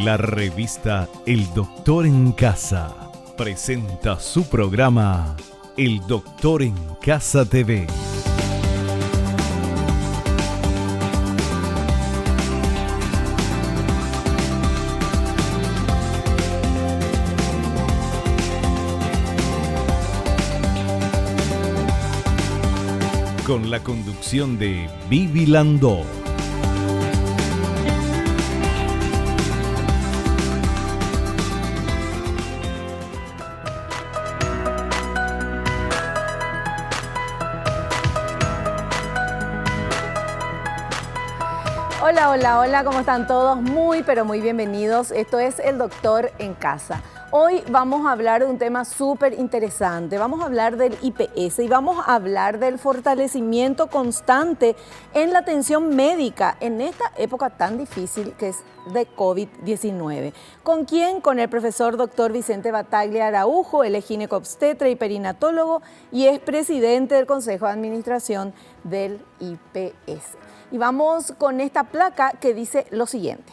La revista El Doctor en Casa presenta su programa El Doctor en Casa TV. Con la conducción de Vivi Landó. Hola, hola, hola, ¿cómo están todos? Muy, pero muy bienvenidos. Esto es El Doctor en Casa. Hoy vamos a hablar de un tema súper interesante. Vamos a hablar del IPS y vamos a hablar del fortalecimiento constante en la atención médica en esta época tan difícil que es de COVID-19. ¿Con quién? Con el profesor doctor Vicente Battaglia Araujo, él es ginecobstetra y perinatólogo y es presidente del Consejo de Administración del IPS. Y vamos con esta placa que dice lo siguiente.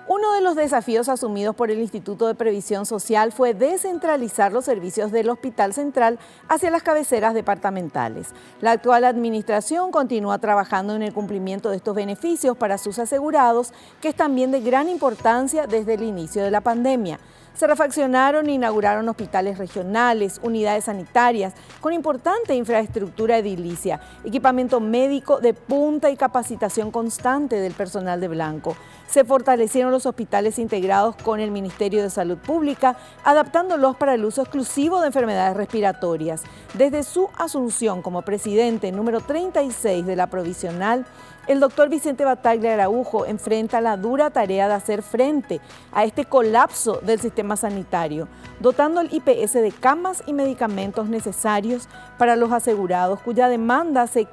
Uno de los desafíos asumidos por el Instituto de Previsión Social fue descentralizar los servicios del Hospital Central hacia las cabeceras departamentales. La actual administración continúa trabajando en el cumplimiento de estos beneficios para sus asegurados, que es también de gran importancia desde el inicio de la pandemia. Se refaccionaron e inauguraron hospitales regionales, unidades sanitarias con importante infraestructura edilicia, equipamiento médico de punta y capacitación constante del personal de blanco. Se fortalecieron los hospitales integrados con el Ministerio de Salud Pública, adaptándolos para el uso exclusivo de enfermedades respiratorias. Desde su asunción como presidente número 36 de la provisional, el doctor Vicente Battaglia Araujo enfrenta la dura tarea de hacer frente a este colapso del sistema sanitario, dotando al IPS de camas y medicamentos necesarios para los asegurados, cuya demanda se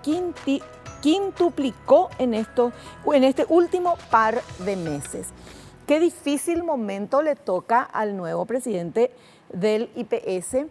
quintuplicó en este último par de meses. Qué difícil momento le toca al nuevo presidente del IPS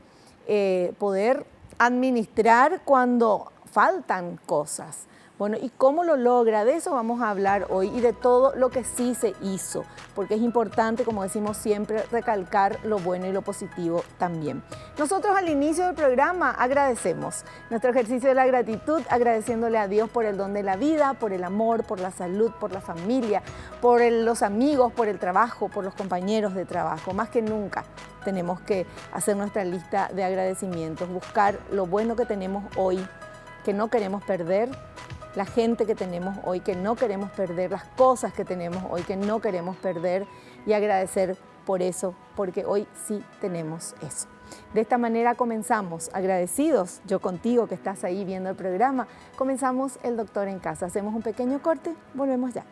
poder administrar cuando faltan cosas. Bueno, ¿y cómo lo logra? De eso vamos a hablar hoy y de todo lo que sí se hizo, porque es importante, como decimos siempre, recalcar lo bueno y lo positivo también. Nosotros al inicio del programa agradecemos nuestro ejercicio de la gratitud, agradeciéndole a Dios por el don de la vida, por el amor, por la salud, por la familia, por los amigos, por el trabajo, por los compañeros de trabajo. Más que nunca tenemos que hacer nuestra lista de agradecimientos, buscar lo bueno que tenemos hoy, que no queremos perder, la gente que tenemos hoy que no queremos perder, las cosas que tenemos hoy que no queremos perder y agradecer por eso, porque hoy sí tenemos eso. De esta manera comenzamos, agradecidos, yo contigo que estás ahí viendo el programa, comenzamos El Doctor en Casa. Hacemos un pequeño corte, volvemos ya.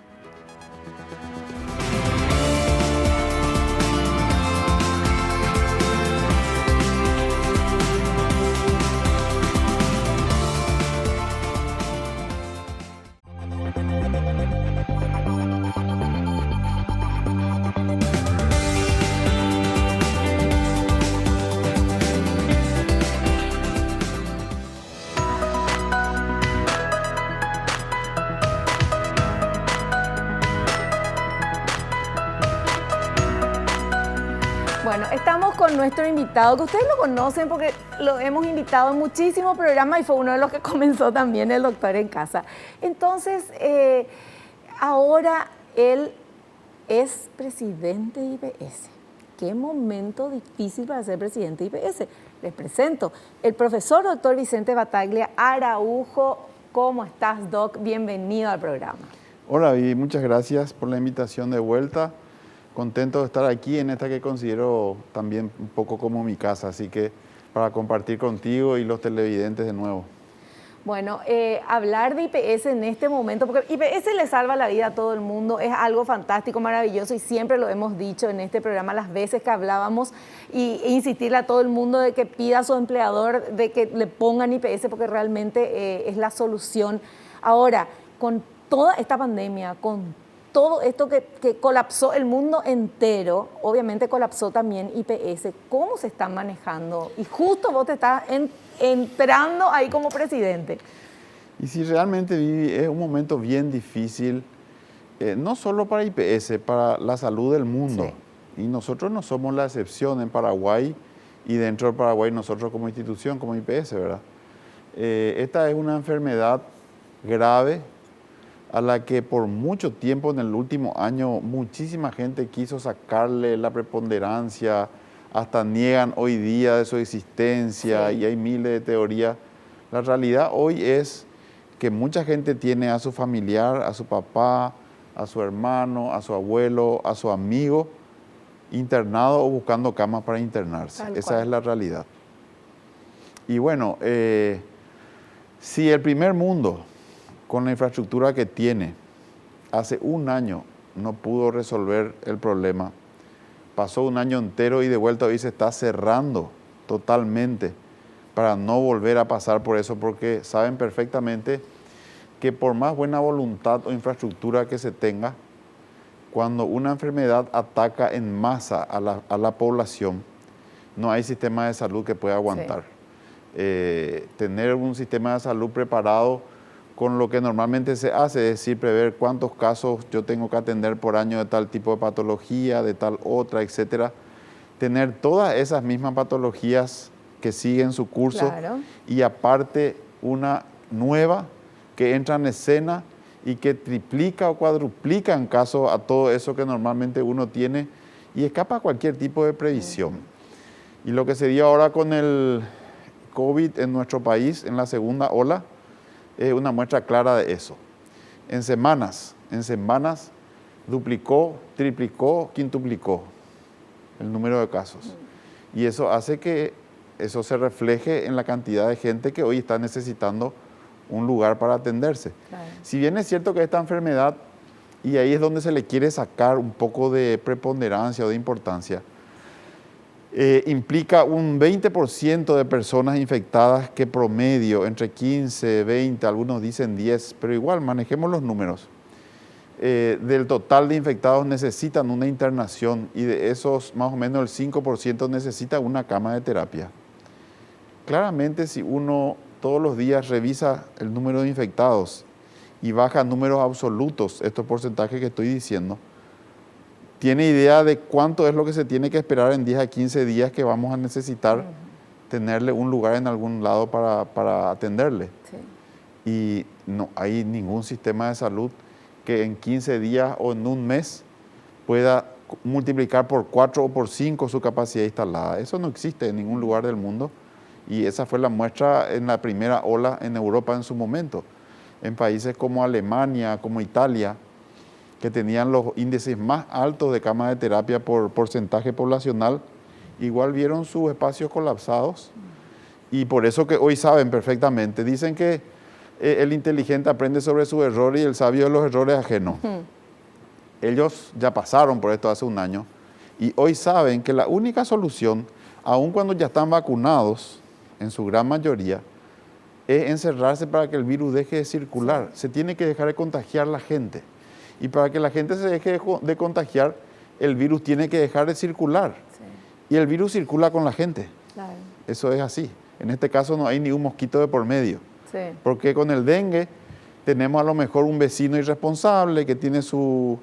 Bueno, estamos con nuestro invitado, que ustedes lo conocen porque lo hemos invitado en muchísimos programas y fue uno de los que comenzó también El Doctor en Casa. Entonces, ahora él es presidente de IPS. Qué momento difícil para ser presidente de IPS. Les presento el profesor doctor Vicente Battaglia Araujo. ¿Cómo estás, Doc? Bienvenido al programa. Hola, Vivi, muchas gracias por la invitación de vuelta. Contento de estar aquí en esta que considero también un poco como mi casa, así que para compartir contigo y los televidentes de nuevo. Bueno, hablar de IPS en este momento, porque IPS le salva la vida a todo el mundo, es algo fantástico, maravilloso y siempre lo hemos dicho en este programa las veces que hablábamos e insistirle a todo el mundo de que pida a su empleador de que le pongan IPS porque realmente es la solución. Ahora, con toda esta pandemia, con todo esto que colapsó el mundo entero, obviamente colapsó también IPS. ¿Cómo se están manejando? Y justo vos te estás entrando ahí como presidente. Y si realmente, Vivi, es un momento bien difícil No solo para IPS, para la salud del mundo. Sí. Y nosotros no somos la excepción en Paraguay y dentro de Paraguay nosotros como institución, como IPS, ¿verdad? Esta es una enfermedad grave a la que por mucho tiempo en el último año muchísima gente quiso sacarle la preponderancia, hasta niegan hoy día de su existencia, sí, y hay miles de teorías. La realidad hoy es que mucha gente tiene a su familiar, a su papá, a su hermano, a su abuelo, a su amigo internado o buscando camas para internarse. Esa es la realidad. Y bueno, si el primer mundo, con la infraestructura que tiene, hace un año no pudo resolver el problema, pasó un año entero y de vuelta hoy se está cerrando totalmente para no volver a pasar por eso, porque saben perfectamente que por más buena voluntad o infraestructura que se tenga, cuando una enfermedad ataca en masa a la población, no hay sistema de salud que pueda aguantar. Sí. Tener un sistema de salud preparado con lo que normalmente se hace, es decir, prever cuántos casos yo tengo que atender por año de tal tipo de patología, de tal otra, etcétera. Tener todas esas mismas patologías que siguen su curso, claro, y aparte una nueva que entra en escena y que triplica o cuadruplica en caso a todo eso que normalmente uno tiene y escapa a cualquier tipo de previsión. Y lo que se dio ahora con el COVID en nuestro país, en la segunda ola, es una muestra clara de eso. En semanas, duplicó, triplicó, quintuplicó el número de casos. Y eso hace que eso se refleje en la cantidad de gente que hoy está necesitando un lugar para atenderse. Claro. Si bien es cierto que esta enfermedad, y ahí es donde se le quiere sacar un poco de preponderancia o de importancia, implica un 20% de personas infectadas que promedio entre 15, 20, algunos dicen 10, pero igual manejemos los números. Del total de infectados necesitan una internación y de esos más o menos el 5% necesita una cama de terapia. Claramente si uno todos los días revisa el número de infectados y baja números absolutos, estos porcentajes que estoy diciendo, tiene idea de cuánto es lo que se tiene que esperar en 10 a 15 días que vamos a necesitar tenerle un lugar en algún lado para atenderle. Sí. Y no hay ningún sistema de salud que en 15 días o en un mes pueda multiplicar por 4 o por 5 su capacidad instalada. Eso no existe en ningún lugar del mundo y esa fue la muestra en la primera ola en Europa en su momento. En países como Alemania, como Italia, que tenían los índices más altos de camas de terapia por porcentaje poblacional, igual vieron sus espacios colapsados y por eso que hoy saben perfectamente. Dicen que el inteligente aprende sobre sus errores y el sabio de los errores ajenos. Ellos ya pasaron por esto hace un año y hoy saben que la única solución, aun cuando ya están vacunados, en su gran mayoría, es encerrarse para que el virus deje de circular. Se tiene que dejar de contagiar la gente. Y para que la gente se deje de contagiar, el virus tiene que dejar de circular. Sí. Y el virus circula con la gente. Claro. Eso es así. En este caso no hay ni un mosquito de por medio. Sí. Porque con el dengue tenemos a lo mejor un vecino irresponsable que tiene su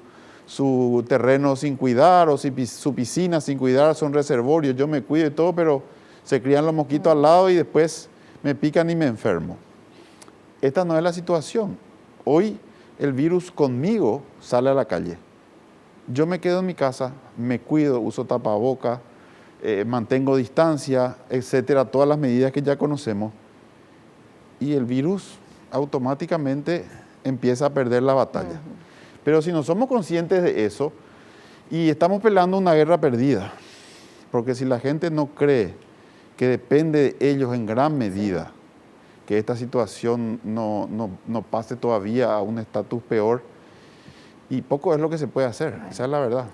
terreno sin cuidar o su piscina sin cuidar, son reservorios, yo me cuido y todo, pero se crían los mosquitos al lado y después me pican y me enfermo. Esta no es la situación. Hoy el virus conmigo sale a la calle. Yo me quedo en mi casa, me cuido, uso tapaboca, mantengo distancia, etcétera, todas las medidas que ya conocemos. Y el virus automáticamente empieza a perder la batalla. Pero si no somos conscientes de eso y estamos peleando una guerra perdida, porque si la gente no cree que depende de ellos en gran medida, que esta situación no pase todavía a un estatus peor, y poco es lo que se puede hacer, esa es la verdad.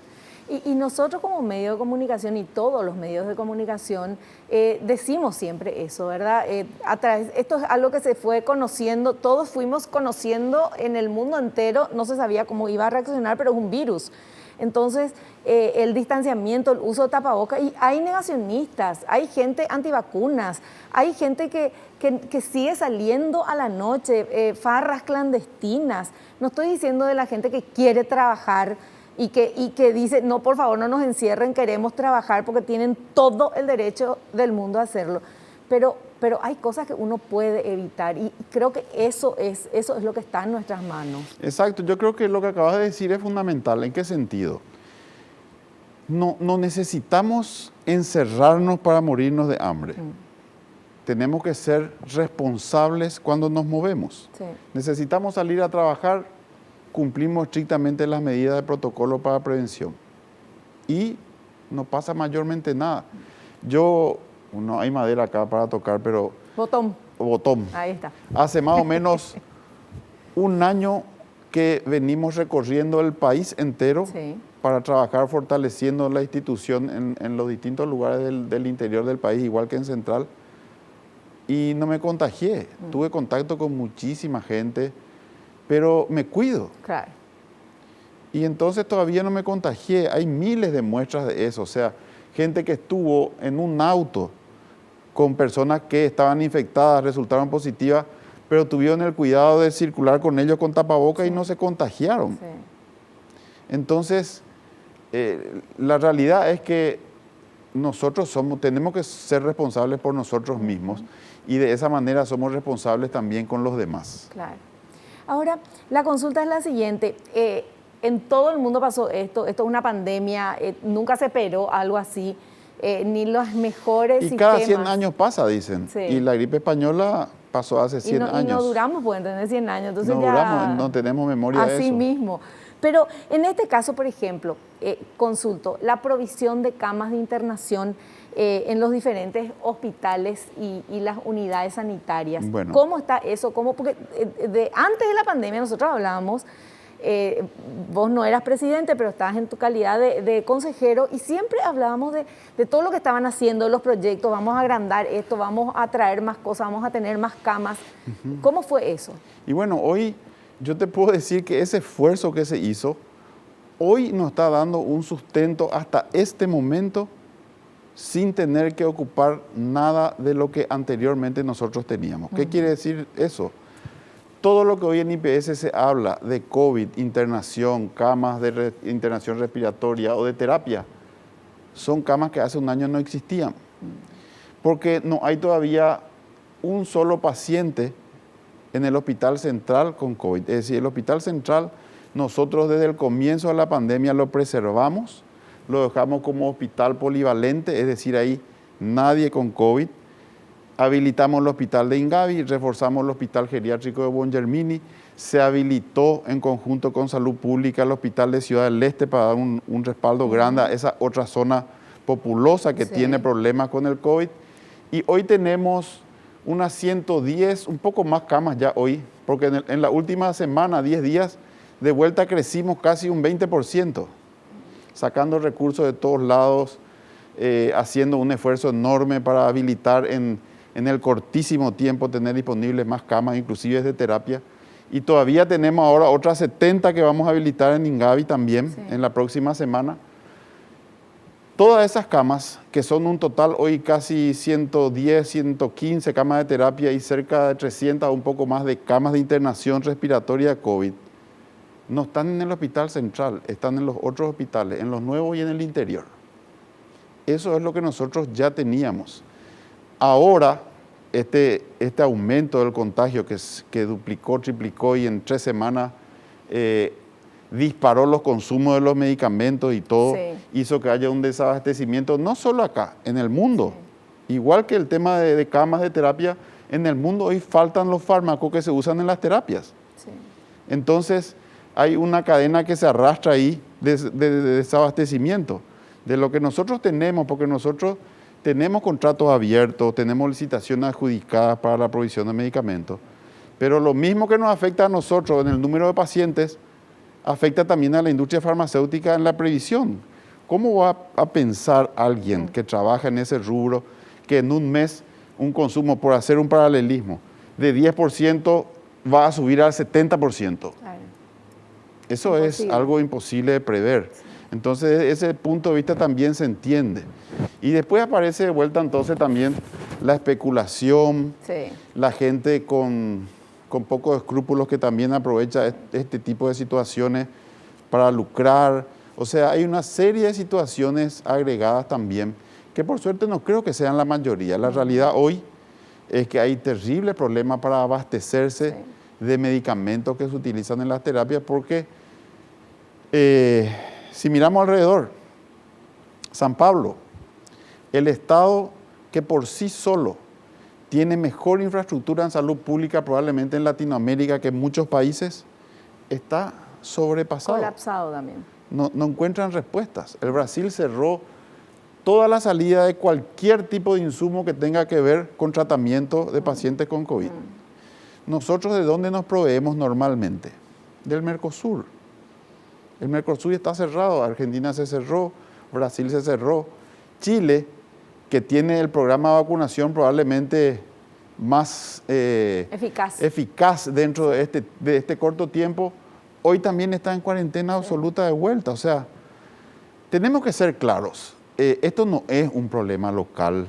Y nosotros como medio de comunicación y todos los medios de comunicación decimos siempre eso, ¿verdad? Esto es algo que se fue conociendo, todos fuimos conociendo en el mundo entero, no se sabía cómo iba a reaccionar, pero es un virus. Entonces, el distanciamiento, el uso de tapabocas, y hay negacionistas, hay gente antivacunas, hay gente que sigue saliendo a la noche, farras clandestinas. No estoy diciendo de la gente que quiere trabajar y que dice, no, por favor, no nos encierren, queremos trabajar porque tienen todo el derecho del mundo a hacerlo. Pero hay cosas que uno puede evitar y creo que eso es lo que está en nuestras manos. Exacto, yo creo que lo que acabas de decir es fundamental. ¿En qué sentido? No necesitamos encerrarnos para morirnos de hambre. Tenemos que ser responsables cuando nos movemos. Sí. Necesitamos salir a trabajar, cumplimos estrictamente las medidas de protocolo para prevención. Y no pasa mayormente nada. No hay madera acá para tocar, pero... Botón. Ahí está. Hace más o menos un año que venimos recorriendo el país entero para trabajar fortaleciendo la institución en los distintos lugares del interior del país, igual que en Central. Y no me contagié. Tuve contacto con muchísima gente, pero me cuido. Claro. Y entonces todavía no me contagié. Hay miles de muestras de eso. O sea, gente que estuvo en un auto con personas que estaban infectadas, resultaron positivas, pero tuvieron el cuidado de circular con ellos con tapabocas y no se contagiaron. Sí. Entonces, la realidad es que nosotros tenemos que ser responsables por nosotros mismos y de esa manera somos responsables también con los demás. Claro. Ahora, la consulta es la siguiente. En todo el mundo pasó esto es una pandemia, nunca se esperó algo así, ni los mejores y sistemas. Cada 100 años pasa, dicen. Sí. Y la gripe española pasó hace 100 años. Y no duramos, pueden tener 100 años. Entonces no ya duramos, no tenemos memoria de eso. Así mismo. Pero en este caso, por ejemplo, consulto, la provisión de camas de internación en los diferentes hospitales y las unidades sanitarias. Bueno. ¿Cómo está eso? Porque antes de la pandemia nosotros hablábamos, vos no eras presidente, pero estabas en tu calidad de consejero y siempre hablábamos de todo lo que estaban haciendo, los proyectos, vamos a agrandar esto, vamos a traer más cosas, vamos a tener más camas. ¿Cómo fue eso? Y bueno, hoy yo te puedo decir que ese esfuerzo que se hizo, hoy nos está dando un sustento hasta este momento sin tener que ocupar nada de lo que anteriormente nosotros teníamos. ¿Qué quiere decir eso? Todo lo que hoy en IPS se habla de COVID, internación, camas de internación respiratoria o de terapia, son camas que hace un año no existían. Porque no hay todavía un solo paciente en el Hospital Central con COVID. Es decir, el Hospital Central, nosotros desde el comienzo de la pandemia lo preservamos, lo dejamos como hospital polivalente, es decir, ahí nadie con COVID. Habilitamos el hospital de Ingavi, reforzamos el hospital geriátrico de Bongermini, se habilitó en conjunto con Salud Pública el hospital de Ciudad del Este para dar un respaldo grande a esa otra zona populosa que tiene problemas con el COVID. Y hoy tenemos unas 110, un poco más camas ya hoy, porque en la última semana, 10 días, de vuelta crecimos casi un 20%, sacando recursos de todos lados, haciendo un esfuerzo enorme para habilitar en el cortísimo tiempo tener disponibles más camas, inclusive de terapia. Y todavía tenemos ahora otras 70 que vamos a habilitar en Ingavi también en la próxima semana. Todas esas camas, que son un total hoy casi 110, 115 camas de terapia y cerca de 300 o un poco más de camas de internación respiratoria de COVID, no están en el Hospital Central, están en los otros hospitales, en los nuevos y en el interior. Eso es lo que nosotros ya teníamos. Ahora, este aumento del contagio que duplicó, triplicó y en 3 semanas disparó los consumos de los medicamentos y todo, hizo que haya un desabastecimiento, no solo acá, en el mundo. Igual que el tema de camas de terapia, en el mundo hoy faltan los fármacos que se usan en las terapias. Entonces, hay una cadena que se arrastra ahí de desabastecimiento de lo que nosotros tenemos, porque nosotros tenemos contratos abiertos, tenemos licitaciones adjudicadas para la provisión de medicamentos, pero lo mismo que nos afecta a nosotros en el número de pacientes, afecta también a la industria farmacéutica en la previsión. ¿Cómo va a pensar alguien que trabaja en ese rubro que en un mes un consumo, por hacer un paralelismo, de 10% va a subir al 70%? Claro. Eso es algo imposible de prever. Entonces, desde ese punto de vista también se entiende. Y después aparece de vuelta entonces también la especulación, Sí. la gente con pocos escrúpulos que también aprovecha este tipo de situaciones para lucrar. O sea, hay una serie de situaciones agregadas también, que por suerte no creo que sean la mayoría. La realidad hoy es que hay terribles problemas para abastecerse de medicamentos que se utilizan en las terapias, porque si miramos alrededor, San Pablo, el estado que por sí solo tiene mejor infraestructura en salud pública probablemente en Latinoamérica que en muchos países, está sobrepasado. Colapsado también. No encuentran respuestas. El Brasil cerró toda la salida de cualquier tipo de insumo que tenga que ver con tratamiento de pacientes con COVID. ¿Nosotros de dónde nos proveemos normalmente? Del Mercosur. El Mercosur está cerrado, Argentina se cerró, Brasil se cerró. Chile, que tiene el programa de vacunación probablemente más eficaz dentro de este corto tiempo, hoy también está en cuarentena absoluta de vuelta. O sea, tenemos que ser claros. Esto no es un problema local,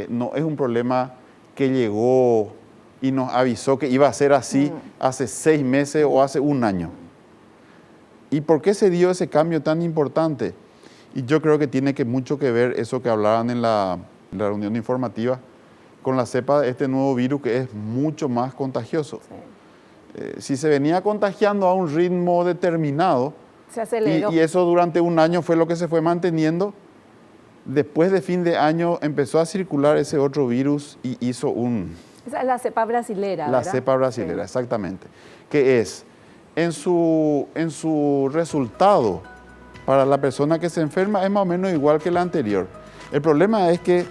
no es un problema que llegó y nos avisó que iba a ser así hace 6 meses o hace 1 año. ¿Y por qué se dio ese cambio tan importante? Y yo creo que tiene mucho que ver eso que hablaban en la reunión informativa con la cepa de este nuevo virus que es mucho más contagioso. Sí. Si se venía contagiando a un ritmo determinado, Se aceleró. y eso durante 1 año fue lo que se fue manteniendo, después de fin de año empezó a circular ese otro virus y hizo Esa es la cepa brasilera, la ¿verdad? cepa brasilera, Sí. exactamente. Que es, en su resultado para la persona que se enferma es más o menos igual que la anterior. El problema es que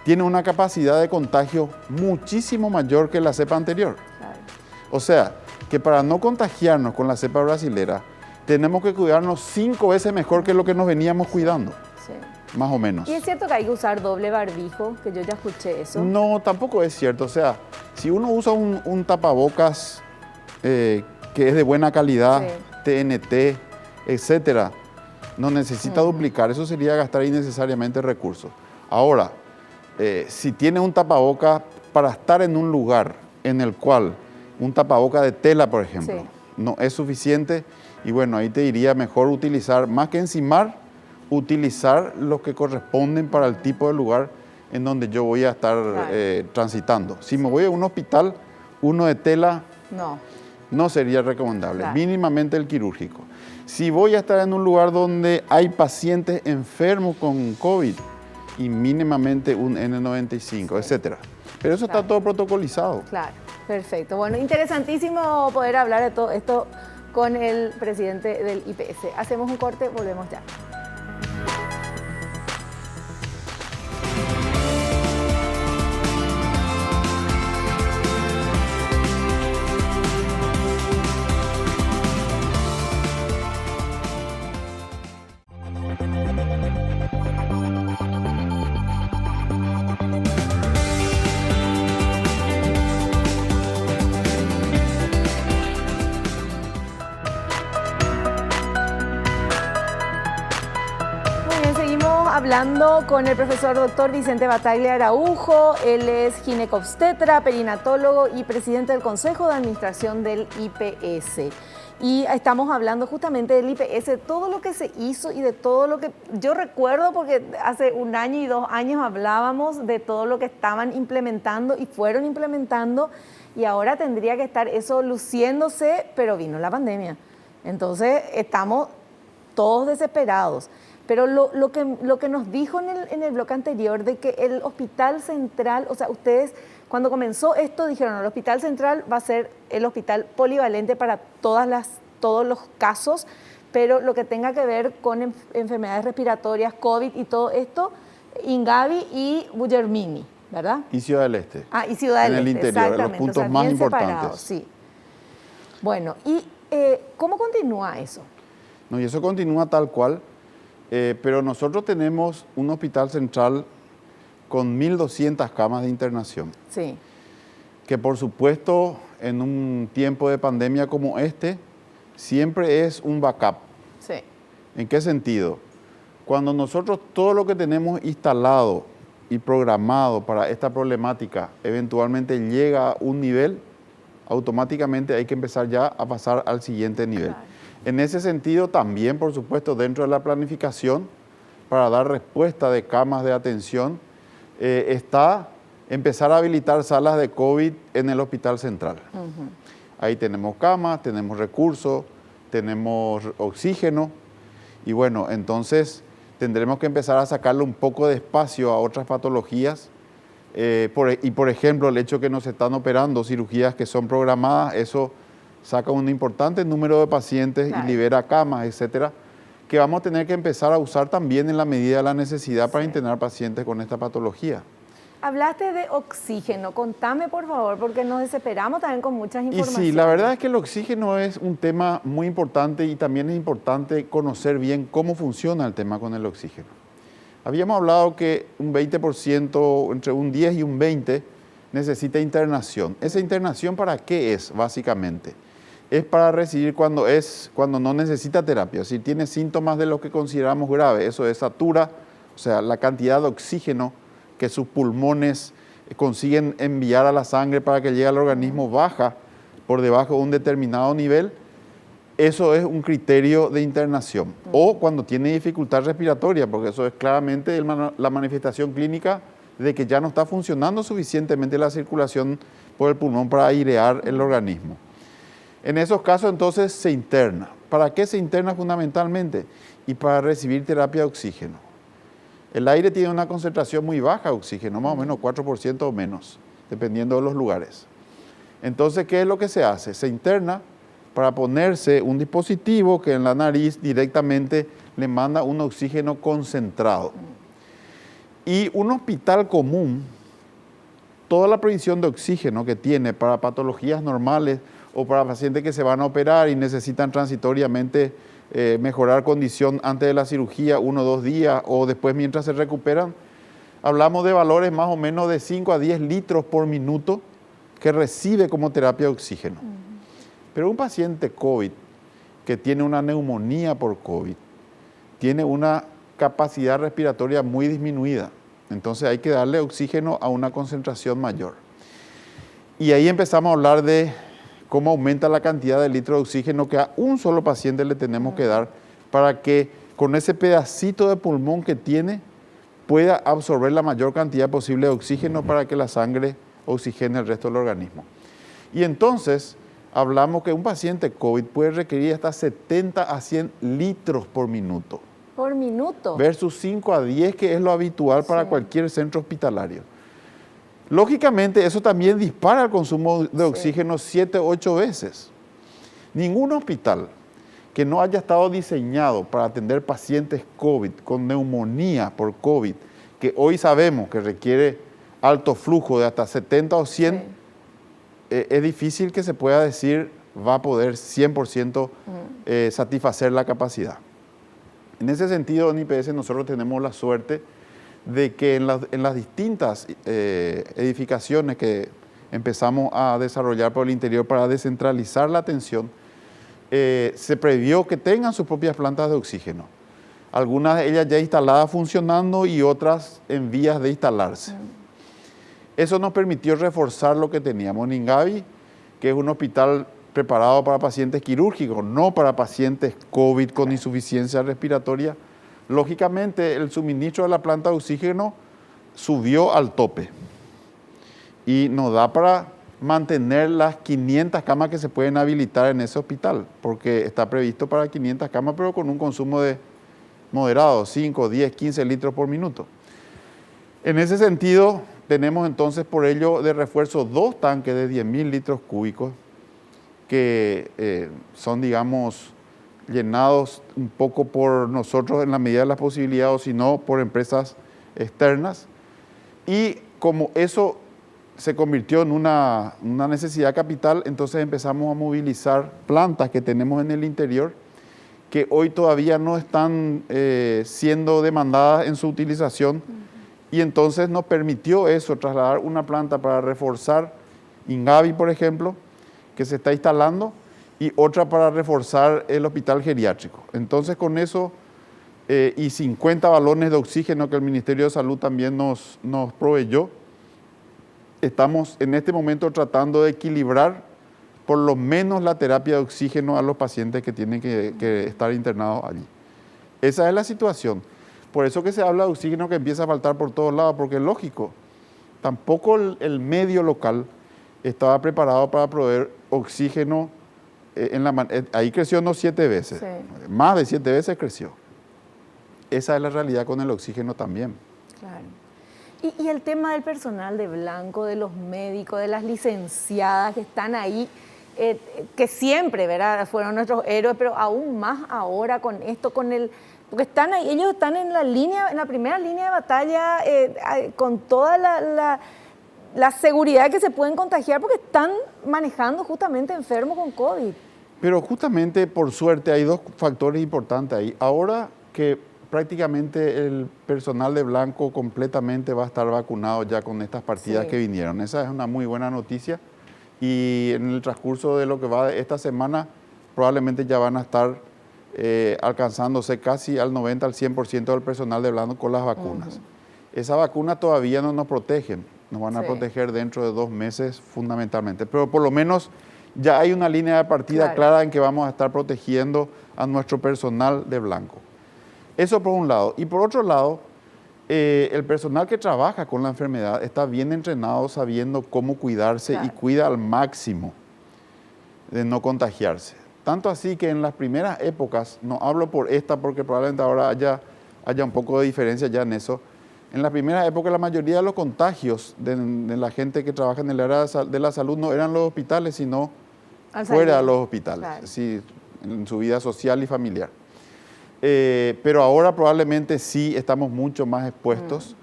tiene una capacidad de contagio muchísimo mayor que la cepa anterior. Claro. O sea, que para no contagiarnos con la cepa brasilera, tenemos que cuidarnos 5 veces mejor que lo que nos veníamos cuidando, Sí. más o menos. ¿Y es cierto que hay que usar doble barbijo? Que yo ya escuché eso. No, tampoco es cierto. O sea, si uno usa un tapabocas que es de buena calidad, Sí. TNT, etcétera, no necesita duplicar. Eso sería gastar innecesariamente recursos. Ahora, si tiene un tapabocas para estar en un lugar en el cual un tapabocas de tela, por ejemplo, Sí. no es suficiente, y bueno, ahí te diría mejor utilizar, más que encimar, utilizar los que corresponden para el tipo de lugar en donde yo voy a estar transitando. Si me voy a un hospital, uno de tela no sería recomendable, Claro. mínimamente el quirúrgico. Si voy a estar en un lugar donde hay pacientes enfermos con COVID, y mínimamente un N95, etcétera. Pero eso está todo protocolizado. Claro, perfecto. Bueno, interesantísimo poder hablar de todo esto con el presidente del IPS. Hacemos un corte, volvemos ya. Hablando con el profesor doctor Vicente Bataglia Araujo. Él es ginecobstetra, perinatólogo y presidente del Consejo de Administración del IPS. Y estamos hablando justamente del IPS, todo lo que se hizo y de todo lo que yo recuerdo, porque hace 1 año y 2 años hablábamos de todo lo que estaban implementando y fueron implementando, y ahora tendría que estar eso luciéndose, pero vino la pandemia. Entonces estamos todos desesperados. Pero lo que nos dijo en el bloque anterior de que el Hospital Central, o sea, ustedes cuando comenzó esto dijeron, el Hospital Central va a ser el hospital polivalente para todos los casos, pero lo que tenga que ver con enfermedades respiratorias, COVID y todo esto, Ingavi y Guillermini, ¿verdad? Y Ciudad del Este. Ah, y Ciudad del Este, en el interior, en los exactamente, puntos o sea, más bien importantes. separados, sí. Bueno, ¿y cómo continúa eso? No, y eso continúa tal cual. Pero nosotros tenemos un hospital central con 1.200 camas de internación. Sí. Que por supuesto, en un tiempo de pandemia como este, siempre es un backup. Sí. ¿En qué sentido? Cuando nosotros todo lo que tenemos instalado y programado para esta problemática eventualmente llega a un nivel, automáticamente hay que empezar ya a pasar al siguiente nivel. Claro. En ese sentido, también, por supuesto, dentro de la planificación, para dar respuesta de camas de atención, está empezar a habilitar salas de COVID en el Hospital Central. Ahí tenemos camas, tenemos recursos, tenemos oxígeno, y bueno, entonces tendremos que empezar a sacarle un poco de espacio a otras patologías. Por ejemplo, el hecho que nos están operando cirugías que son programadas, eso saca un importante número de pacientes y libera camas, etcétera, que vamos a tener que empezar a usar también en la medida de la necesidad para internar pacientes con esta patología. Hablaste de oxígeno, contame por favor, porque nos desesperamos también con muchas Y informaciones. sí, la verdad es que el oxígeno es un tema muy importante y también es importante conocer bien cómo funciona el tema con el oxígeno. Habíamos hablado que un 20%, entre un 10 y un 20, necesita internación. ¿Esa internación para qué es, básicamente? Es para recibir cuando no necesita terapia, si tiene síntomas de lo que consideramos graves, eso es satura, o sea, la cantidad de oxígeno que sus pulmones consiguen enviar a la sangre para que llegue al organismo baja por debajo de un determinado nivel, eso es un criterio de internación. O cuando tiene dificultad respiratoria, porque eso es claramente la manifestación clínica de que ya no está funcionando suficientemente la circulación por el pulmón para airear el organismo. En esos casos entonces se interna. ¿Para qué se interna fundamentalmente? Y para recibir terapia de oxígeno. El aire tiene una concentración muy baja de oxígeno, más o menos 4% o menos, dependiendo de los lugares. Entonces, ¿qué es lo que se hace? Se interna para ponerse un dispositivo que en la nariz directamente le manda un oxígeno concentrado. Y un hospital común, toda la provisión de oxígeno que tiene para patologías normales o para pacientes que se van a operar y necesitan transitoriamente mejorar condición antes de la cirugía, 1 o 2 días o después mientras se recuperan, hablamos de valores más o menos de 5 a 10 litros por minuto que recibe como terapia de oxígeno. Pero un paciente COVID que tiene una neumonía por COVID, tiene una capacidad respiratoria muy disminuida, entonces hay que darle oxígeno a una concentración mayor. Y ahí empezamos a hablar de cómo aumenta la cantidad de litros de oxígeno que a un solo paciente le tenemos que dar para que con ese pedacito de pulmón que tiene pueda absorber la mayor cantidad posible de oxígeno para que la sangre oxigene el resto del organismo. Y entonces hablamos que un paciente COVID puede requerir hasta 70 a 100 litros por minuto. ¿Por minuto? Versus 5 a 10, que es lo habitual para cualquier centro hospitalario. Lógicamente, eso también dispara el consumo de oxígeno 7 o 8 veces. Ningún hospital que no haya estado diseñado para atender pacientes COVID con neumonía por COVID, que hoy sabemos que requiere alto flujo de hasta 70 o 100, es difícil que se pueda decir va a poder 100% satisfacer la capacidad. En ese sentido, en IPS nosotros tenemos la suerte de que en las distintas edificaciones que empezamos a desarrollar por el interior para descentralizar la atención, se previó que tengan sus propias plantas de oxígeno. Algunas de ellas ya instaladas funcionando y otras en vías de instalarse. Eso nos permitió reforzar lo que teníamos en Ingavi, que es un hospital preparado para pacientes quirúrgicos, no para pacientes COVID con insuficiencia respiratoria. Lógicamente, el suministro de la planta de oxígeno subió al tope y nos da para mantener las 500 camas que se pueden habilitar en ese hospital, porque está previsto para 500 camas, pero con un consumo de moderado, 5, 10, 15 litros por minuto. En ese sentido, tenemos entonces por ello de refuerzo 2 tanques de 10.000 litros cúbicos que son, digamos, llenados un poco por nosotros en la medida de las posibilidades, o si no, por empresas externas. Y como eso se convirtió en una necesidad capital, entonces empezamos a movilizar plantas que tenemos en el interior, que hoy todavía no están siendo demandadas en su utilización, y entonces nos permitió eso, trasladar una planta para reforzar Ingavi, por ejemplo, que se está instalando, y otra para reforzar el hospital geriátrico. Entonces con eso y 50 balones de oxígeno que el Ministerio de Salud también nos proveyó. Estamos en este momento tratando de equilibrar por lo menos la terapia de oxígeno a los pacientes que tienen que estar internados allí. Esa es la situación. Por eso que se habla de oxígeno que empieza a faltar por todos lados, porque es lógico. Tampoco el medio local estaba preparado para proveer oxígeno. Ahí creció no 7 veces, Sí. más de 7 veces creció. Esa es la realidad con el oxígeno también. Claro. Y el tema del personal de blanco, de los médicos, de las licenciadas que están ahí, que siempre, ¿verdad?, fueron nuestros héroes, pero aún más ahora con esto, porque están ahí, ellos están en la primera línea de batalla, con toda la seguridad que se pueden contagiar, porque están manejando justamente enfermos con COVID. Pero justamente, por suerte, hay 2 factores importantes ahí. Ahora que prácticamente el personal de blanco completamente va a estar vacunado ya con estas partidas Sí. que vinieron. Esa es una muy buena noticia. Y en el transcurso de lo que va de esta semana, probablemente ya van a estar alcanzándose casi al 90, al 100% del personal de blanco con las vacunas. Esas vacunas todavía no nos protegen, nos van a Sí. proteger dentro de 2 meses fundamentalmente. Pero por lo menos ya hay una línea de partida Claro. clara en que vamos a estar protegiendo a nuestro personal de blanco. Eso por un lado. Y por otro lado, el personal que trabaja con la enfermedad está bien entrenado sabiendo cómo cuidarse y Claro. cuida al máximo de no contagiarse. Tanto así que en las primeras épocas, no hablo por esta porque probablemente ahora haya un poco de diferencia ya en eso. En las primeras épocas la mayoría de los contagios de la gente que trabaja en el área de la salud no eran los hospitales, sino Al fuera de salir. los hospitales, Claro. sí, en su vida social y familiar. Pero ahora probablemente sí estamos mucho más expuestos,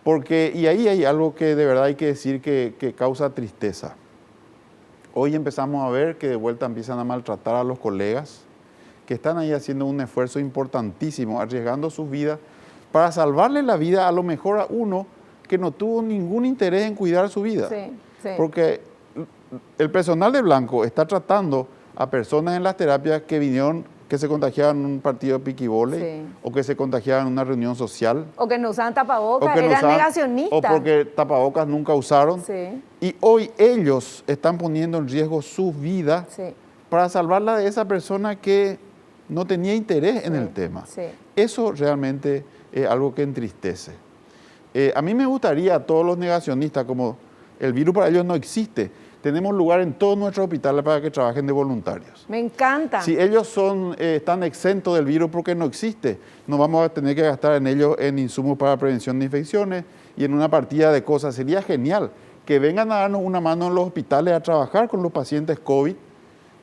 porque, y ahí hay algo que de verdad hay que decir que causa tristeza. Hoy empezamos a ver que de vuelta empiezan a maltratar a los colegas, que están ahí haciendo un esfuerzo importantísimo, arriesgando sus vidas, para salvarle la vida a lo mejor a uno que no tuvo ningún interés en cuidar su vida. Sí, sí. Porque el personal de blanco está tratando a personas en las terapias que vinieron, que se contagiaban en un partido de piquibole, Sí. o que se contagiaban en una reunión social, O que no usaban tapabocas, o que no eran usaban- negacionistas. o porque tapabocas nunca usaron. Sí, Y hoy ellos están poniendo en riesgo su vida sí, para salvarla de esa persona que no tenía interés en Sí, el tema. sí. Eso realmente es algo que entristece. A mí me gustaría a todos los negacionistas, como el virus para ellos no existe, tenemos lugar en todos nuestros hospitales para que trabajen de voluntarios. me encanta. Si ellos están exentos del virus porque no existe, no vamos a tener que gastar en ellos en insumos para prevención de infecciones y en una partida de cosas. Sería genial que vengan a darnos una mano en los hospitales a trabajar con los pacientes COVID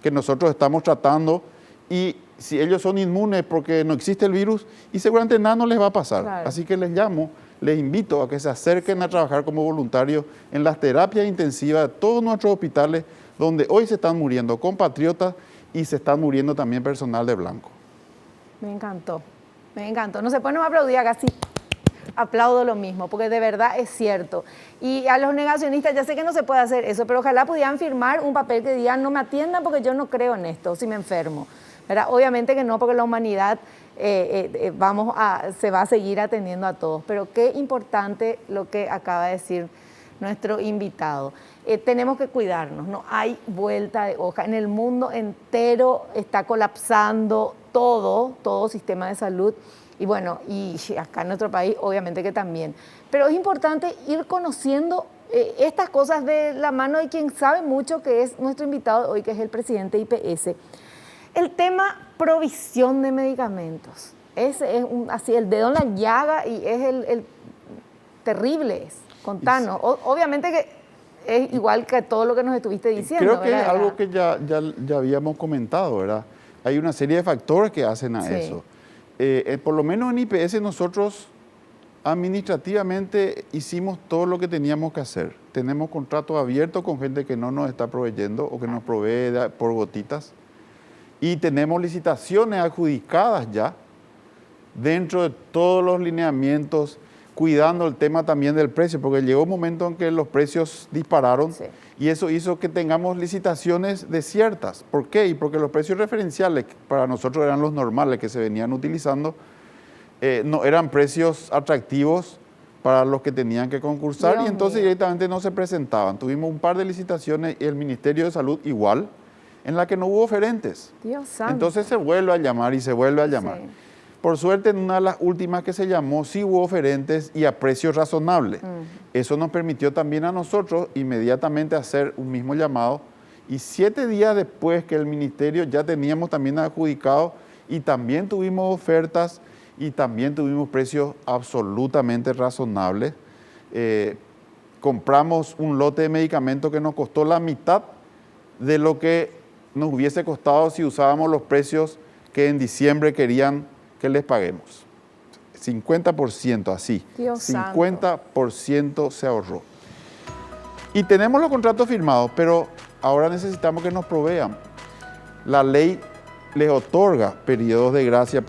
que nosotros estamos tratando, y si ellos son inmunes porque no existe el virus, y seguramente nada no les va a pasar. Claro. Así que les invito a que se acerquen a trabajar como voluntarios en las terapias intensivas de todos nuestros hospitales, donde hoy se están muriendo compatriotas y se están muriendo también personal de blanco. Me encantó, me encantó. No se puede no aplaudir, casi aplaudo lo mismo, porque de verdad es cierto. Y a los negacionistas, ya sé que no se puede hacer eso, pero ojalá pudieran firmar un papel que diga no me atiendan porque yo no creo en esto, si me enfermo, ¿verdad? Obviamente que no, porque la humanidad se va a seguir atendiendo a todos. Pero qué importante lo que acaba de decir nuestro invitado. Tenemos que cuidarnos, no hay vuelta de hoja. En el mundo entero está colapsando todo sistema de salud. Y bueno, y acá en nuestro país obviamente que también. Pero es importante ir conociendo estas cosas de la mano de quien sabe mucho, que es nuestro invitado de hoy, que es el presidente de IPS. El tema provisión de medicamentos. Ese es así el dedo en la llaga y es el terrible. Contanos. Obviamente que es igual que todo lo que nos estuviste diciendo. Creo que es ¿verdad? algo que ya habíamos comentado, ¿verdad? Hay una serie de factores que hacen a Sí. eso. Por lo menos en IPS nosotros administrativamente hicimos todo lo que teníamos que hacer. Tenemos contratos abiertos con gente que no nos está proveyendo o que nos provee por gotitas. Y tenemos licitaciones adjudicadas ya dentro de todos los lineamientos, cuidando el tema también del precio, porque llegó un momento en que los precios dispararon. Sí. Y eso hizo que tengamos licitaciones desiertas. ¿Por qué? Y porque los precios referenciales, que para nosotros eran los normales que se venían utilizando, no eran precios atractivos para los que tenían que concursar y entonces directamente no se presentaban. Tuvimos un par de licitaciones y el Ministerio de Salud igual, en la que no hubo oferentes. Dios santo. Entonces se vuelve a llamar y se vuelve a llamar. Sí. Por suerte, en una de las últimas que se llamó, sí hubo oferentes y a precios razonables. Eso nos permitió también a nosotros inmediatamente hacer un mismo llamado y 7 días después que el Ministerio ya teníamos también adjudicado y también tuvimos ofertas y también tuvimos precios absolutamente razonables. Compramos un lote de medicamentos que nos costó la mitad de lo que nos hubiese costado si usábamos los precios que en diciembre querían que les paguemos. 50% así. Dios 50% se ahorró. Y tenemos los contratos firmados, pero ahora necesitamos que nos provean. La ley les otorga periodos de gracia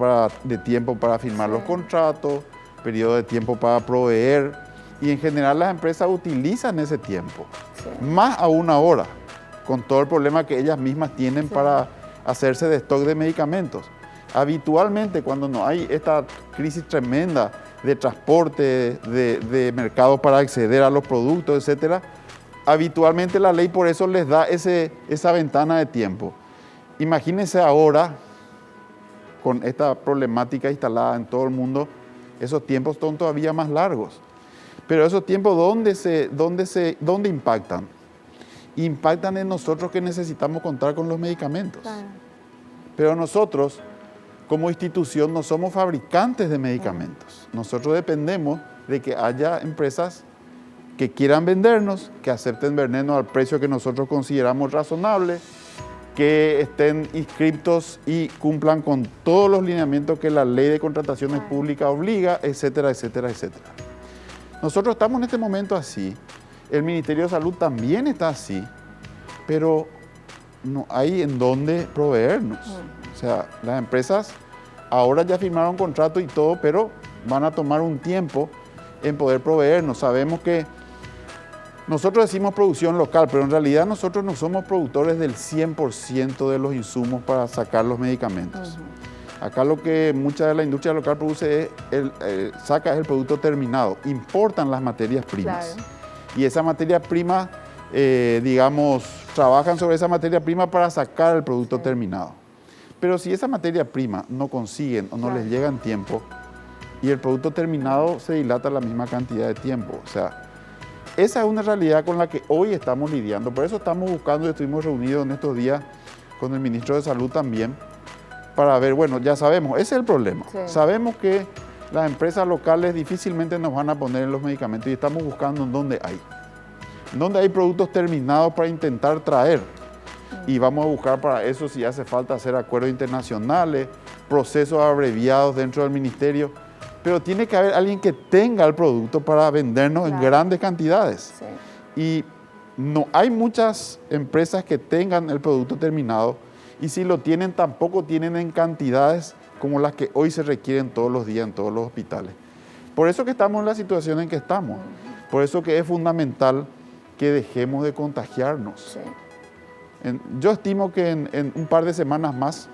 de tiempo para firmar los contratos, periodos de tiempo para proveer, y en general las empresas utilizan ese tiempo. Más aún ahora, con todo el problema que ellas mismas tienen para hacerse de stock de medicamentos. Habitualmente, cuando no hay esta crisis tremenda de transporte, de mercados para acceder a los productos, etc., habitualmente la ley por eso les da esa ventana de tiempo. Imagínense ahora, con esta problemática instalada en todo el mundo, esos tiempos son todavía más largos. Pero esos tiempos, ¿dónde impactan? Impactan en nosotros que necesitamos contar con los medicamentos. Claro. Pero nosotros, como institución, no somos fabricantes de medicamentos. Nosotros dependemos de que haya empresas que quieran vendernos, que acepten vendernos al precio que nosotros consideramos razonable, que estén inscriptos y cumplan con todos los lineamientos que la ley de contrataciones públicas obliga, etcétera, etcétera, etcétera. Nosotros estamos en este momento así, el Ministerio de Salud también está así, pero no hay en dónde proveernos. O sea, las empresas ahora ya firmaron contrato y todo, pero van a tomar un tiempo en poder proveernos. Sabemos que nosotros decimos producción local, pero en realidad nosotros no somos productores del 100% de los insumos para sacar los medicamentos. Acá lo que mucha de la industria local produce saca es el producto terminado. Importan las materias primas. Claro. Y esa materia prima, trabajan sobre esa materia prima para sacar el producto terminado. Pero si esa materia prima no consiguen o no les llega en tiempo y el producto terminado se dilata la misma cantidad de tiempo. O sea, esa es una realidad con la que hoy estamos lidiando. Por eso estamos buscando y estuvimos reunidos en estos días con el Ministro de Salud también para ver, bueno, ya sabemos, ese es el problema. Sí. Sabemos que las empresas locales difícilmente nos van a poner en los medicamentos y estamos buscando en dónde hay. En dónde hay productos terminados para intentar traer. Y vamos a buscar para eso si hace falta hacer acuerdos internacionales, procesos abreviados dentro del ministerio. Pero tiene que haber alguien que tenga el producto para vendernos en grandes cantidades. Sí. Y no hay muchas empresas que tengan el producto terminado y si lo tienen tampoco tienen en cantidades como las que hoy se requieren todos los días en todos los hospitales. Por eso que estamos en la situación en que estamos. Por eso que es fundamental que dejemos de contagiarnos. Sí. Yo estimo que en un par de semanas más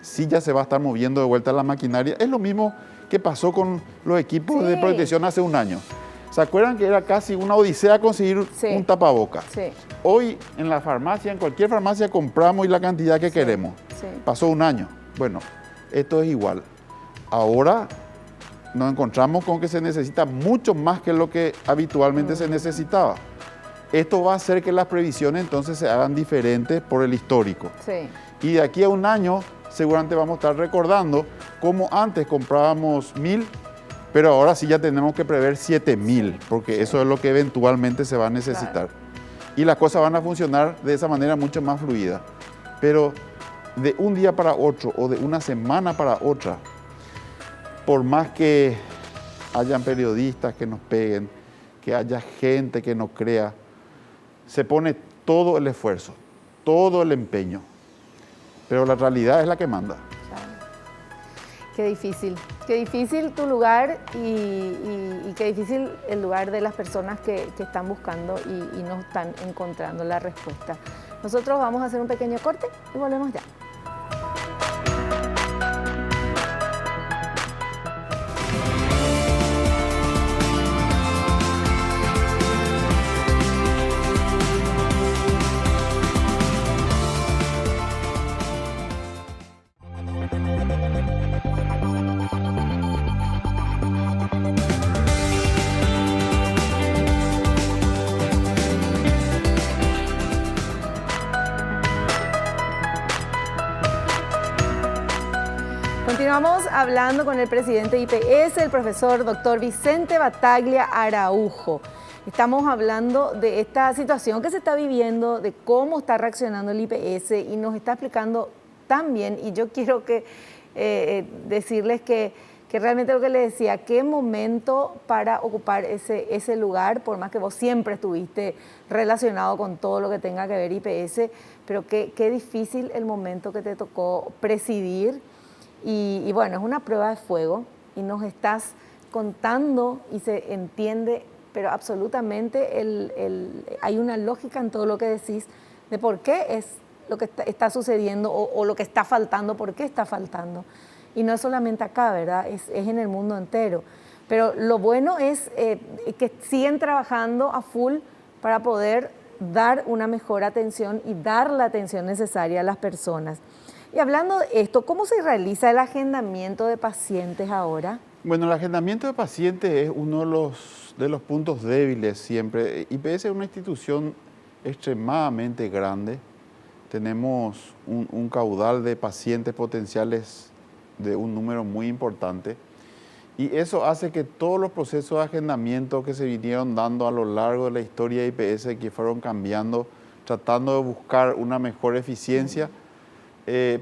sí ya se va a estar moviendo de vuelta la maquinaria. Es lo mismo que pasó con los equipos de protección hace un año. ¿Se acuerdan que era casi una odisea conseguir un tapabocas? Sí. Hoy en la farmacia, en cualquier farmacia compramos y la cantidad que queremos. Sí. Pasó un año. Bueno, esto es igual. Ahora nos encontramos con que se necesita mucho más que lo que habitualmente se necesitaba. Esto va a hacer que las previsiones entonces se hagan diferentes por el histórico. Sí. Y de aquí a un año seguramente vamos a estar recordando cómo antes comprábamos 1.000, pero ahora sí ya tenemos que prever 7.000, porque eso es lo que eventualmente se va a necesitar. Claro. Y las cosas van a funcionar de esa manera mucho más fluida. Pero de un día para otro o de una semana para otra, por más que hayan periodistas que nos peguen, que haya gente que no crea, se pone todo el esfuerzo, todo el empeño, pero la realidad es la que manda. Qué difícil tu lugar y qué difícil el lugar de las personas que están buscando y no están encontrando la respuesta. Nosotros vamos a hacer un pequeño corte y volvemos ya. Continuamos hablando con el presidente de IPS, el profesor doctor Vicente Battaglia Araujo. Estamos hablando de esta situación que se está viviendo, de cómo está reaccionando el IPS y nos está explicando tan bien. Y yo quiero decirles que realmente lo que les decía, qué momento para ocupar ese lugar, por más que vos siempre estuviste relacionado con todo lo que tenga que ver IPS, pero qué difícil el momento que te tocó presidir. Y bueno, es una prueba de fuego y nos estás contando y se entiende, pero absolutamente hay una lógica en todo lo que decís de por qué es lo que está sucediendo o lo que está faltando, por qué está faltando. Y no es solamente acá, ¿verdad? Es en el mundo entero. Pero lo bueno es que siguen trabajando a full para poder dar una mejor atención y dar la atención necesaria a las personas. Y hablando de esto, ¿cómo se realiza el agendamiento de pacientes ahora? Bueno, el agendamiento de pacientes es uno de los puntos débiles siempre. IPS es una institución extremadamente grande. Tenemos un caudal de pacientes potenciales de un número muy importante. Y eso hace que todos los procesos de agendamiento que se vinieron dando a lo largo de la historia de IPS, que fueron cambiando, tratando de buscar una mejor eficiencia,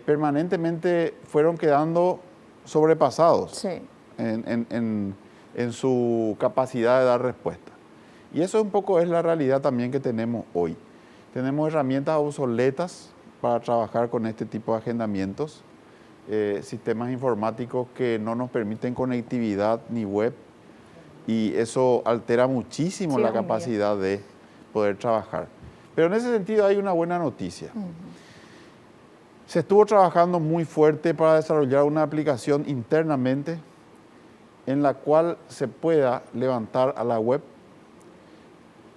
permanentemente fueron quedando sobrepasados. Sí. En su capacidad de dar respuesta. Y eso un poco es la realidad también que tenemos hoy. Tenemos herramientas obsoletas para trabajar con este tipo de agendamientos, sistemas informáticos que no nos permiten conectividad ni web, y eso altera muchísimo la capacidad de poder trabajar. Pero en ese sentido hay una buena noticia. Se estuvo trabajando muy fuerte para desarrollar una aplicación internamente en la cual se pueda levantar a la web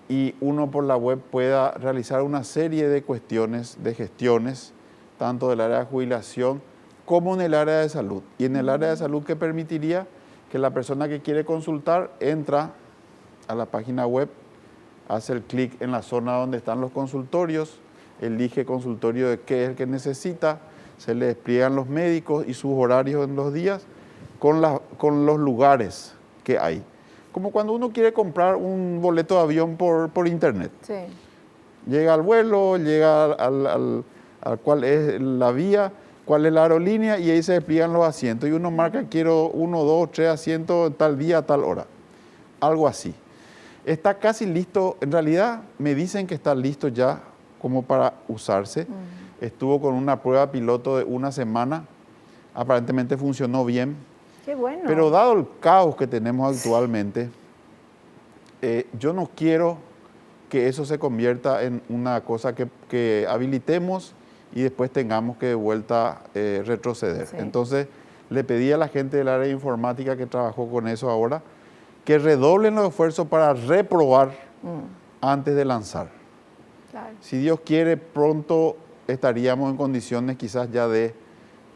y uno por la web pueda realizar una serie de cuestiones, de gestiones, tanto del área de jubilación como en el área de salud. Y en el área de salud, que permitiría que la persona que quiere consultar entra a la página web, hace el clic en la zona donde están los consultorios, elige consultorio de qué es el que necesita, se le despliegan los médicos y sus horarios en los días, con los lugares que hay. Como cuando uno quiere comprar un boleto de avión por internet. Sí. Llega al vuelo, llega al cuál es la vía, cuál es la aerolínea, y ahí se despliegan los asientos. Y uno marca, quiero 1, 2, 3 asientos tal día, tal hora. Algo así. Está casi listo. En realidad me dicen que está listo ya como para usarse. Estuvo con una prueba piloto de 1 semana. Aparentemente funcionó bien. Qué bueno. Pero dado el caos que tenemos actualmente, yo no quiero que eso se convierta en una cosa que habilitemos y después tengamos que de vuelta retroceder. Sí. Entonces, le pedí a la gente del área de informática que trabajó con eso ahora, que redoblen los esfuerzos para reprobar antes de lanzar. Claro. Si Dios quiere, pronto estaríamos en condiciones quizás ya de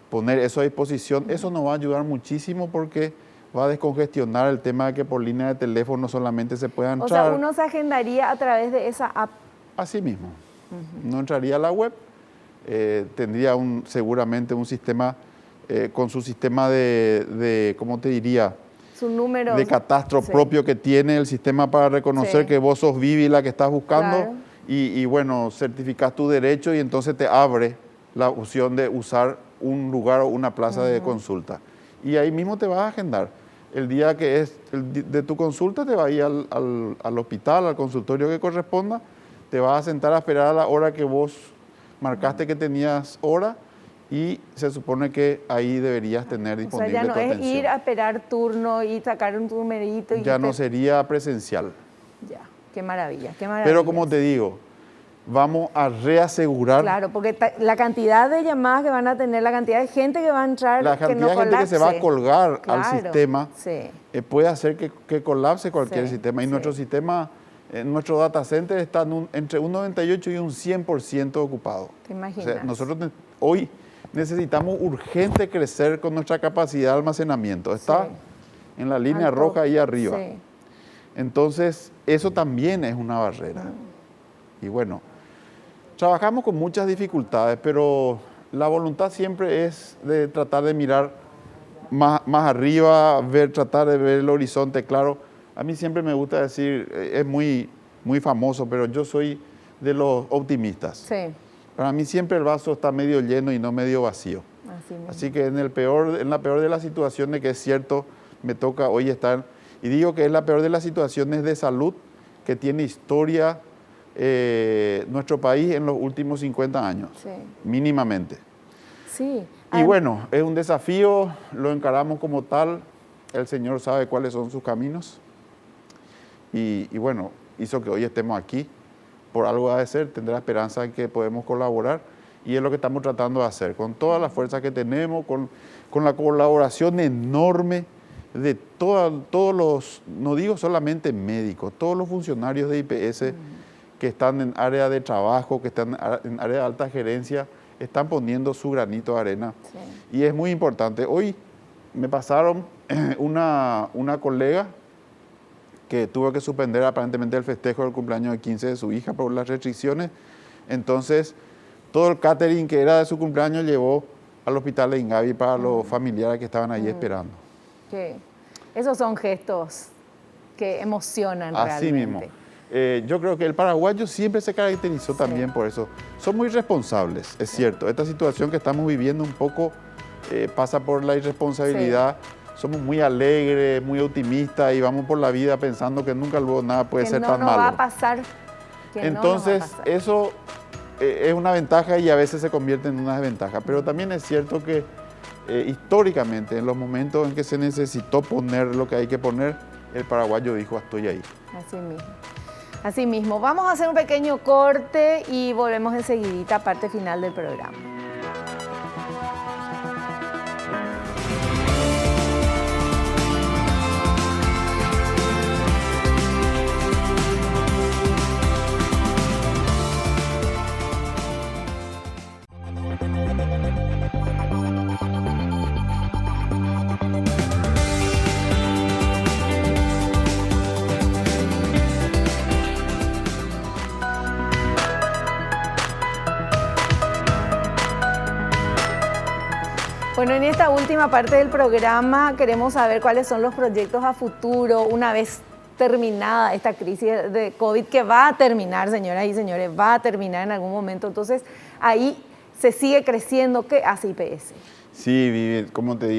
poner eso a disposición. Eso nos va a ayudar muchísimo porque va a descongestionar el tema de que por línea de teléfono solamente se pueda entrar. O sea, uno se agendaría a través de esa app. Así mismo. No entraría a la web, tendría seguramente un sistema con su sistema de ¿cómo te diría? Su número. De catastro propio que tiene el sistema para reconocer que vos sos Vivi la que estás buscando. Claro. Y bueno, certificas tu derecho y entonces te abre la opción de usar un lugar o una plaza de consulta. Y ahí mismo te vas a agendar. El día que es de tu consulta, te vas a ir al hospital, al consultorio que corresponda, te vas a sentar a esperar a la hora que vos marcaste que tenías hora, y se supone que ahí deberías tener disponible tu atención. O sea, ya no es ir a esperar turno y sacar un numerito. Ya no sería presencial. Ya, qué maravilla, qué maravilla. Pero como te digo, vamos a reasegurar. Claro, porque la cantidad de llamadas que van a tener, la cantidad de gente que va a entrar, la cantidad de gente que se va a colgar al sistema, puede hacer que colapse cualquier sistema. Y nuestro sistema, nuestro data center está entre un 98 y un 100% ocupado. ¿Te imaginas? O sea, nosotros hoy necesitamos urgente crecer con nuestra capacidad de almacenamiento. Está en la línea roja ahí arriba. Sí. Entonces, eso también es una barrera. Y bueno, trabajamos con muchas dificultades, pero la voluntad siempre es de tratar de mirar más arriba, tratar de ver el horizonte claro. A mí siempre me gusta decir, es muy famoso, pero yo soy de los optimistas. Sí. Para mí siempre el vaso está medio lleno y no medio vacío. Así que en la peor de las situaciones, que es cierto, me toca hoy estar, y digo que es la peor de las situaciones de salud que tiene historia nuestro país en los últimos 50 años, sí, mínimamente. Sí. Y bueno, es un desafío, lo encaramos como tal, el Señor sabe cuáles son sus caminos, y bueno, hizo que hoy estemos aquí, por algo ha de ser, tendrá esperanza en que podemos colaborar, y es lo que estamos tratando de hacer, con toda la fuerza que tenemos, con la colaboración enorme de todos los, no digo solamente médicos, todos los funcionarios de IPS que están en área de trabajo, que están en área de alta gerencia, están poniendo su granito de arena. Sí. Y es muy importante. Hoy me pasaron una colega que tuvo que suspender aparentemente el festejo del cumpleaños de 15 de su hija por las restricciones. Entonces, todo el catering que era de su cumpleaños llevó al hospital de Ingavi para los familiares que estaban ahí esperando. Sí. Esos son gestos que emocionan así realmente. Mismo. Yo creo que el paraguayo siempre se caracterizó también por eso. Son muy responsables, es cierto. Esta situación que estamos viviendo un poco pasa por la irresponsabilidad. Sí. Somos muy alegres, muy optimistas y vamos por la vida pensando que nunca luego nada puede ser tan malo. Va a pasar. Entonces, eso es una ventaja y a veces se convierte en una desventaja. Pero también es cierto que históricamente, en los momentos en que se necesitó poner lo que hay que poner, el paraguayo dijo, estoy ahí. Así mismo. Así mismo. Vamos a hacer un pequeño corte y volvemos enseguidita, parte final del programa. Bueno, en esta última parte del programa queremos saber cuáles son los proyectos a futuro una vez terminada esta crisis de COVID, que va a terminar, señoras y señores, va a terminar en algún momento. Entonces, ahí se sigue creciendo. ¿Qué hace IPS? Sí, Vivi,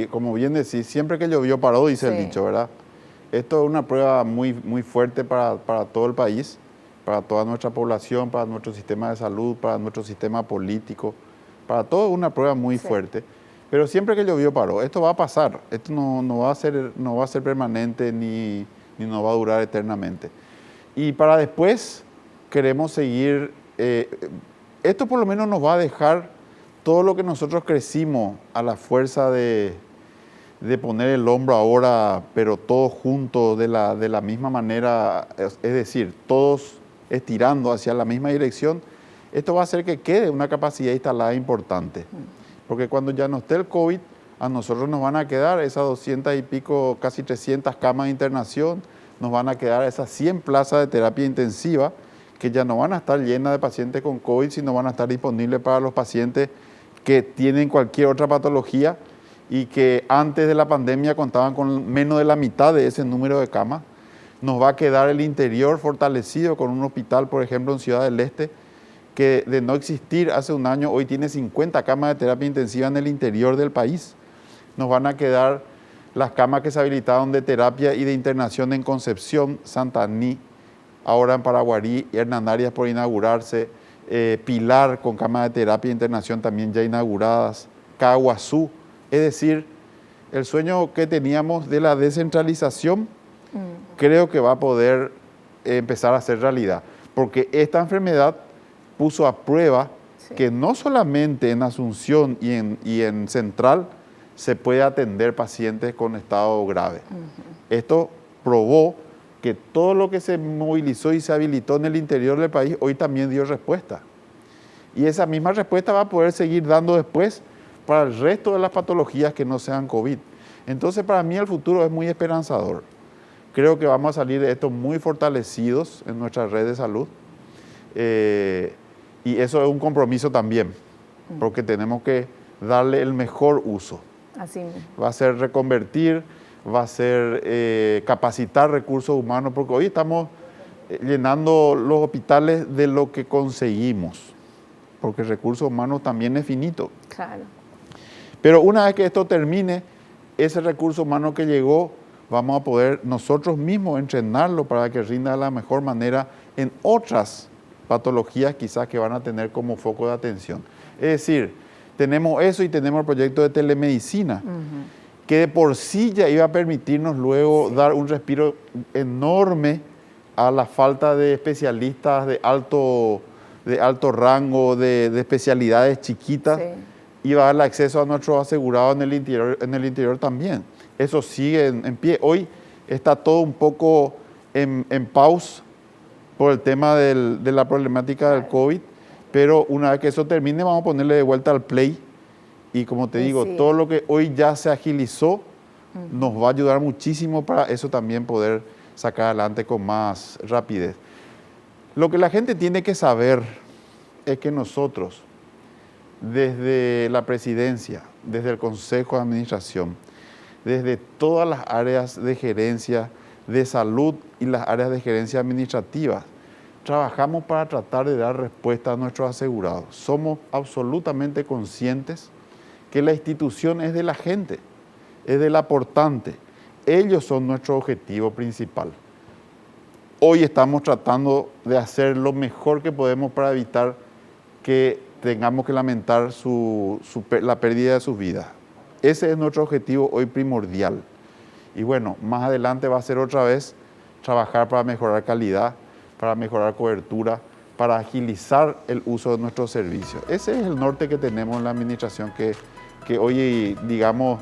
como bien decís, siempre que llovió paró, dice el dicho, ¿verdad? Esto es una prueba muy fuerte para todo el país, para toda nuestra población, para nuestro sistema de salud, para nuestro sistema político, para todo una prueba muy fuerte. Pero siempre que llovió paró. Esto va a pasar. Esto no va a ser permanente ni no va a durar eternamente. Y para después queremos seguir. Esto por lo menos nos va a dejar todo lo que nosotros crecimos a la fuerza de poner el hombro ahora, pero todos juntos de la misma manera, es decir, todos estirando hacia la misma dirección. Esto va a hacer que quede una capacidad instalada importante. Porque cuando ya no esté el COVID, a nosotros nos van a quedar esas 200 y pico, casi 300 camas de internación, nos van a quedar esas 100 plazas de terapia intensiva, que ya no van a estar llenas de pacientes con COVID, sino van a estar disponibles para los pacientes que tienen cualquier otra patología y que antes de la pandemia contaban con menos de la mitad de ese número de camas. Nos va a quedar el interior fortalecido con un hospital, por ejemplo, en Ciudad del Este, que de no existir hace un año, hoy tiene 50 camas de terapia intensiva en el interior del país. Nos van a quedar las camas que se habilitaron de terapia y de internación en Concepción, Santaní, ahora en Paraguarí, Hernán Arias por inaugurarse, Pilar con camas de terapia e internación también ya inauguradas, Caguazú. Es decir, el sueño que teníamos de la descentralización creo que va a poder empezar a ser realidad, porque esta enfermedad puso a prueba que no solamente en Asunción y en Central se puede atender pacientes con estado grave. Esto probó que todo lo que se movilizó y se habilitó en el interior del país hoy también dio respuesta. Y esa misma respuesta va a poder seguir dando después para el resto de las patologías que no sean COVID. Entonces, para mí el futuro es muy esperanzador. Creo que vamos a salir de esto muy fortalecidos en nuestra red de salud. Y eso es un compromiso también, porque tenemos que darle el mejor uso. Así mismo. Va a ser reconvertir, va a ser capacitar recursos humanos, porque hoy estamos llenando los hospitales de lo que conseguimos, porque el recurso humano también es finito. Claro. Pero una vez que esto termine, ese recurso humano que llegó, vamos a poder nosotros mismos entrenarlo para que rinda de la mejor manera en otras patologías quizás que van a tener como foco de atención. Es decir, tenemos eso y tenemos el proyecto de telemedicina, que de por sí ya iba a permitirnos luego dar un respiro enorme a la falta de especialistas de alto rango, de especialidades chiquitas. Sí. Iba a darle acceso a nuestros asegurados en el interior también. Eso sigue en pie. Hoy está todo un poco en pausa por el tema de la problemática del COVID, pero una vez que eso termine vamos a ponerle de vuelta al play y como te digo, todo lo que hoy ya se agilizó nos va a ayudar muchísimo para eso también poder sacar adelante con más rapidez. Lo que la gente tiene que saber es que nosotros, desde la presidencia, desde el Consejo de Administración, desde todas las áreas de gerencia de salud y las áreas de gerencia administrativa, trabajamos para tratar de dar respuesta a nuestros asegurados. Somos absolutamente conscientes que la institución es de la gente, es del aportante. Ellos son nuestro objetivo principal. Hoy estamos tratando de hacer lo mejor que podemos para evitar que tengamos que lamentar la pérdida de sus vidas. Ese es nuestro objetivo hoy primordial. Y bueno, más adelante va a ser otra vez trabajar para mejorar calidad, para mejorar cobertura, para agilizar el uso de nuestros servicios. Ese es el norte que tenemos en la administración que hoy, digamos,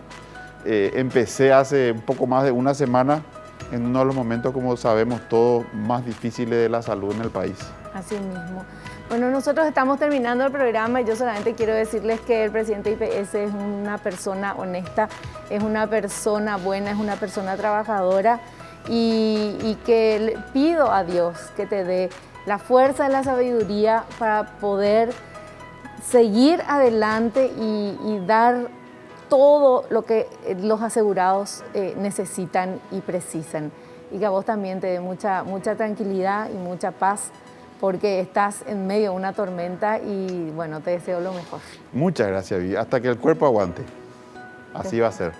empecé hace un poco más de una semana en uno de los momentos, como sabemos todos, más difíciles de la salud en el país. Así mismo. Bueno, nosotros estamos terminando el programa y yo solamente quiero decirles que el presidente de IPS es una persona honesta, es una persona buena, es una persona trabajadora y que le pido a Dios que te dé la fuerza y la sabiduría para poder seguir adelante y dar todo lo que los asegurados necesitan y precisan. Y que a vos también te dé mucha tranquilidad y mucha paz, porque estás en medio de una tormenta y bueno, te deseo lo mejor. Muchas gracias, Vivi. Hasta que el cuerpo aguante. Así va a ser.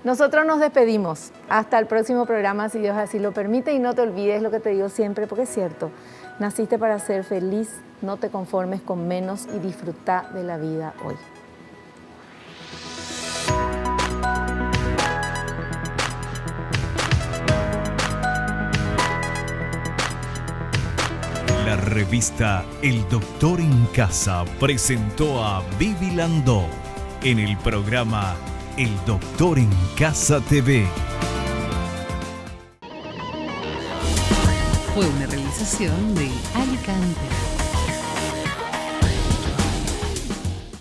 Nosotros nos despedimos. Hasta el próximo programa, si Dios así lo permite. Y no te olvides lo que te digo siempre, porque es cierto. Naciste para ser feliz, no te conformes con menos y disfruta de la vida hoy. La revista El Doctor en Casa presentó a Vivi Landó en el programa El Doctor en Casa TV. Fue una realización de Alicante.